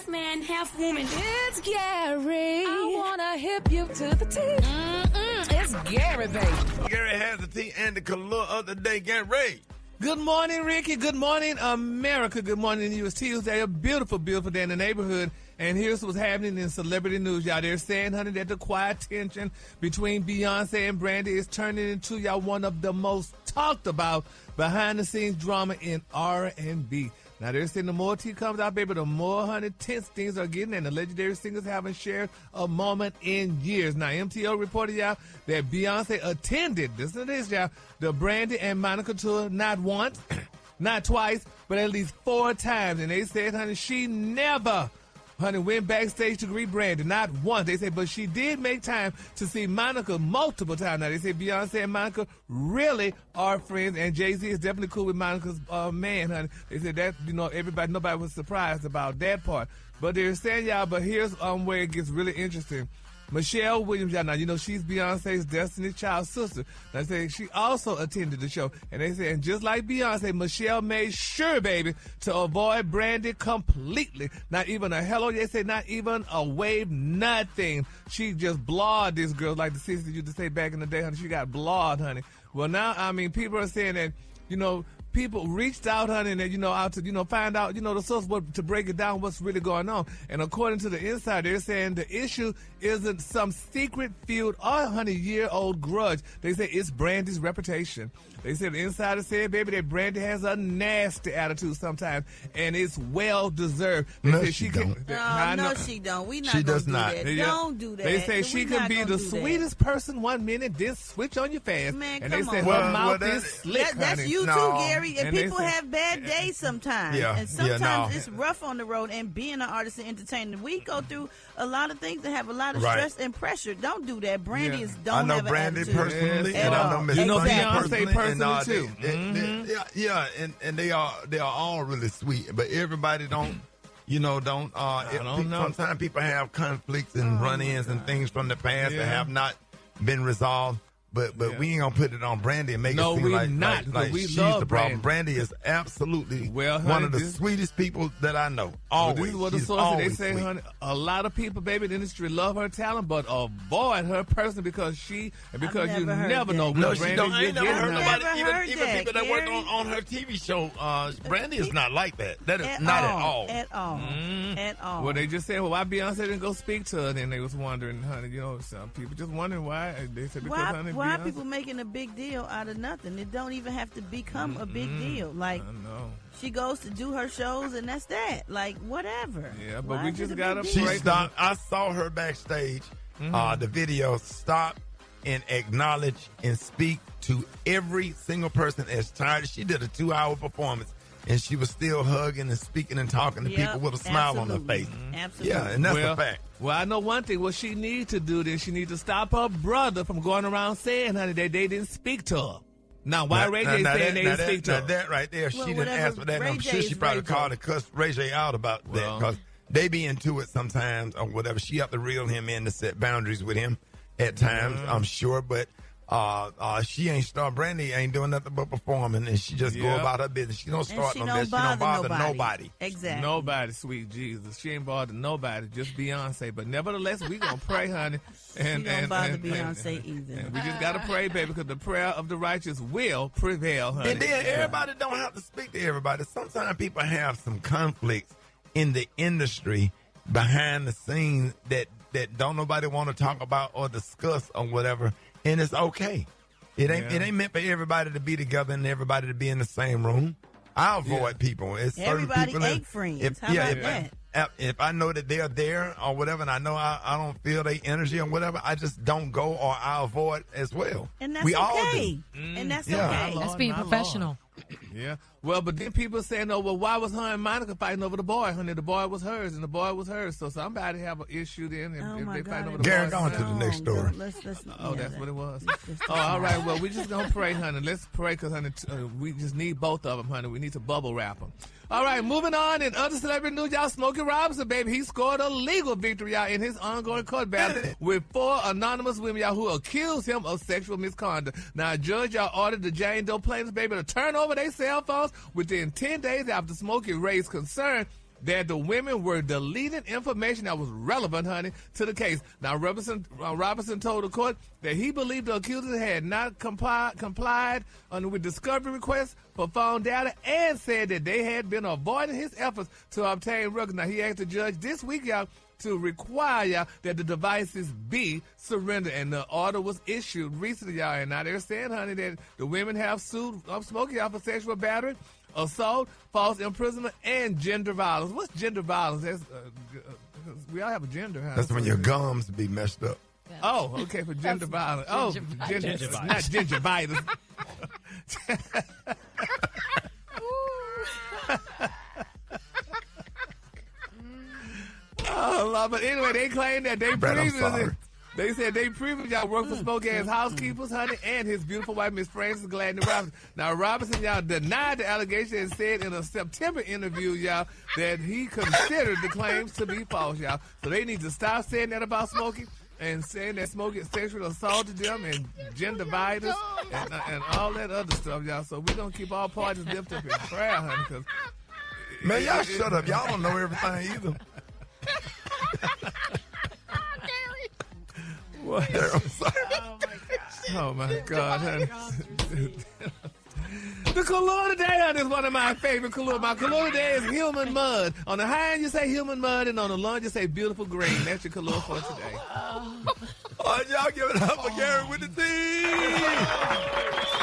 half man, half woman. It's Gary. I wanna hip you to the teeth. It's Gary, baby. Gary has the tea and the color of the day. Gary. Good morning, Rickey. Good morning, America. Good morning to you. It's Tuesday, a beautiful, beautiful day in the neighborhood. And here's what's happening in celebrity news, y'all. They're saying, honey, that the quiet tension between Beyonce and Brandy is turning into, y'all, one of the most talked about behind-the-scenes drama in R&B. Now, they're saying the more tea comes out, baby, the more, honey, tense things are getting, and the legendary singers haven't shared a moment in years. Now, MTO reported, y'all, that Beyonce attended, listen to this, y'all, the Brandy and Monica tour not once, not twice, but at least 4 times. And they said, honey, she never, honey, went backstage to greet Brandy, not once. They said, but she did make time to see Monica multiple times. Now, they say Beyonce and Monica really are friends, and Jay-Z is definitely cool with Monica's man, honey. They said that, you know, nobody was surprised about that part. But they're saying, y'all, but here's where it gets really interesting. Michelle Williams, y'all know, you know, she's Beyonce's Destiny's Child sister. They say she also attended the show. And they say, and just like Beyonce, Michelle made sure, baby, to avoid Brandy completely. Not even a hello, they say not even a wave, nothing. She just blawed this girl, like the sisters used to say back in the day, honey. She got blawed, honey. Well, now, I mean, people are saying that, you know, people reached out, honey, and, you know, out to, you know, find out, you know, the source, to break it down, what's really going on. And according to the insider, they're saying the issue isn't some secret feud or, honey, year-old grudge. They say it's Brandy's reputation. They said the insider said, baby, that Brandy has a nasty attitude sometimes, and it's well-deserved. They No, say she can, don't. No, she don't. We not She gonna does do not. that. Yeah. Don't do that. They say We she not can be gonna the do that. sweetest person one minute, then switch on your fast. Man, and they come say on. her Well, mouth that- is slick, That's honey. you No. too, Gary. And And they people say- have bad days sometimes. Yeah. And sometimes no. it's rough on the road. And being an artist and entertainer, we go through a lot of things that have a lot of Right. stress and pressure. Don't do that. Brandy Yeah. is I don't know have Brandy an attitude. personally, Yes, and at I know all. Miss You know Brandy Beyonce personally, too. Yeah, and they are all really sweet, but everybody don't. You know, don't know. Sometimes people have conflicts and run-ins and things from the past that have not been resolved. But we ain't gonna put it on Brandy and make it seem we like, not, like we she's love the problem. Brandy. Brandy is absolutely Well, honey, one of the this- sweetest people that I know. Well, Always, this is what the she's sources, they always say, sweet. honey, a lot of people, baby, in the industry love her talent, but avoid her personally because you never heard never that. know No, what she Brandy don't. I ain't you're never getting, heard honey. nobody, Never even heard people that work Gary. on her TV show. Brandy is not like that. That is At not all. at all. At all. Well, they just said, well, why Beyonce didn't go speak to her? And then they was wondering, honey, you know, some people just wondering why. They said because, honey, Why Beyonce. people making a big deal out of nothing? It don't even have to become a big deal. Like, I know. she goes to do her shows and that's that. Like, whatever. Yeah, but Why we is just it a gotta big She deal? Right. stopped. I saw her backstage. The video stop and acknowledge and speak to every single person as tired. She did a 2-hour performance, and she was still hugging and speaking and talking to Yep, people with a smile on her absolutely. face. Absolutely. Yeah, and that's well, a fact. Well, I know one thing. What she need to do then, she need to stop her brother from going around saying, honey, that they didn't speak to her. Now, why Ray J saying they didn't speak to now her? that right there, she Well, didn't whatever ask for that. And I'm Ray sure J she is probably Ray J. called and cussed Ray J out about that Well. because they be into it sometimes or whatever. She have to reel him in to set boundaries with him at times, I'm sure. But she ain't start. Brandy ain't doing nothing but performing, and she just go Yep. about her business. She don't And start she no don't mess. She don't bother nobody. nobody. Exactly. Nobody, sweet Jesus. She ain't bothered nobody, just Beyonce. But nevertheless, we gonna pray, honey. And, She don't bother and- Beyonce either. and we just gotta pray, baby, because the prayer of the righteous will prevail, honey. And then everybody don't have to speak to everybody. Sometimes people have some conflicts in the industry behind the scenes that don't nobody want to talk about or discuss or whatever, and it's okay. It ain't meant for everybody to be together and everybody to be in the same room. I avoid people. It's certain Everybody people ain't friends. How about that? If I know that they're there or whatever, and I know I don't feel their energy or whatever, I just don't go or I avoid as well. And that's we okay. all do. And that's Yeah. okay. That's being My Lord. professional. Yeah. Well, but then people saying, "Oh, well, why was her and Monica fighting over the boy, honey? The boy was hers, and the boy was hers. So somebody have an issue then if, Oh if my they God. fighting over the Gary, boy. go on to the next story. Oh, that's what it was. Oh, all right. Well, we just gonna pray, honey. Let's pray, cause honey, we just need both of them, honey. We need to bubble wrap them. All right, moving on. In other celebrity news, y'all, Smokey Robinson, baby, he scored a legal victory, y'all, in his ongoing court battle with 4 anonymous women, y'all, who accused him of sexual misconduct. Now, a judge, y'all, ordered the Jane Doe plaintiffs, baby, to turn over their cell phones within 10 days after Smokey raised concern that the women were deleting information that was relevant, honey, to the case. Now, Robinson told the court that he believed the accusers had not complied with discovery requests for phone data and said that they had been avoiding his efforts to obtain records. Now, he asked the judge this week, y'all, to require that the devices be surrendered, and the order was issued recently, y'all. And now they're saying, honey, that the women have sued Smokey out for sexual battery, assault, false imprisonment, and gender violence. What's gender violence? That's, we all have a gender, huh? That's when your gums be messed up. Oh, okay, for gender violence. Oh, gingivitis. Not gingivitis. Oh, Lord. But anyway, they claim that they previously y'all worked for Smokey as housekeepers, honey, and his beautiful wife, Miss Frances Gladney Robinson. Now, Robinson, y'all, denied the allegation and said in a September interview, y'all, that he considered the claims to be false, y'all. So they need to stop saying that about Smokey and saying that Smokey sexually assaulted them and gender violence and all that other stuff, y'all. So we're going to keep all parties lifted up in prayer, honey. Cause man, y'all shut up. Y'all don't know everything either. What? I'm sorry. Oh my God, honey. The color today, honey, is one of my favorite colors. My color today is human mud. On the high end, you say human mud, and on the low end, you say beautiful green. That's your color for today. All right, y'all give it up for Gary with the team.